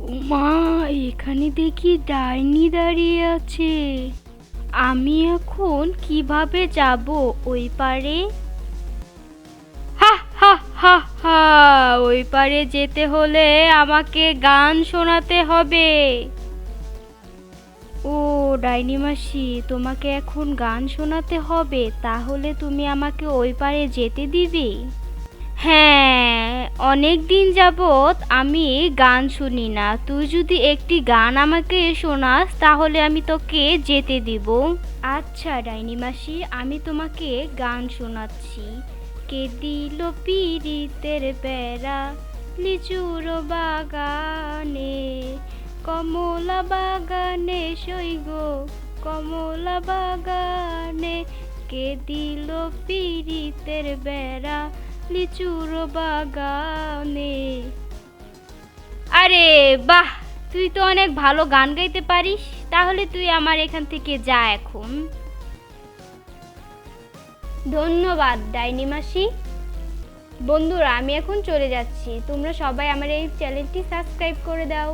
মা, এখানে দেখি ডাইনি দাঁড়িয়ে আছে। আমি এখন কিভাবে যাব ওই পারে? হা হা হা হা, ওই পারে যেতে হলে আমাকে গান শোনাতে হবে। ও ডাইনি মাসি, তোমাকে এখন গান শোনাতে হবে? তাহলে তুমি আমাকে ওই পারে যেতে দিবে? হ্যাঁ, অনেক দিন যাবৎ আমি গান শুনি না। তুই যদি একটি গান আমাকে শোনাস তাহলে আমি তোকে যেতে দিব। আচ্ছা ডাইনি মাসি, আমি তোমাকে গান শোনাচ্ছি। কে দিল পিরিতের বেড়া লিচুর বাগানে, কমলা বাগানে সইগো, কমলা বাগানে। কে দিল পিরিতের বেড়া লিচুর বাগানে। আরে বাহ, তুই তো অনেক ভালো গান গাইতে পারিস। তাহলে তুই আমার এখান থেকে যা এখন। ধন্যবাদ ডাইনি মাসি। বন্ধুরা, আমি এখন চলে যাচ্ছি। তোমরা সবাই আমার এই চ্যানেলটি সাবস্ক্রাইব করে দাও।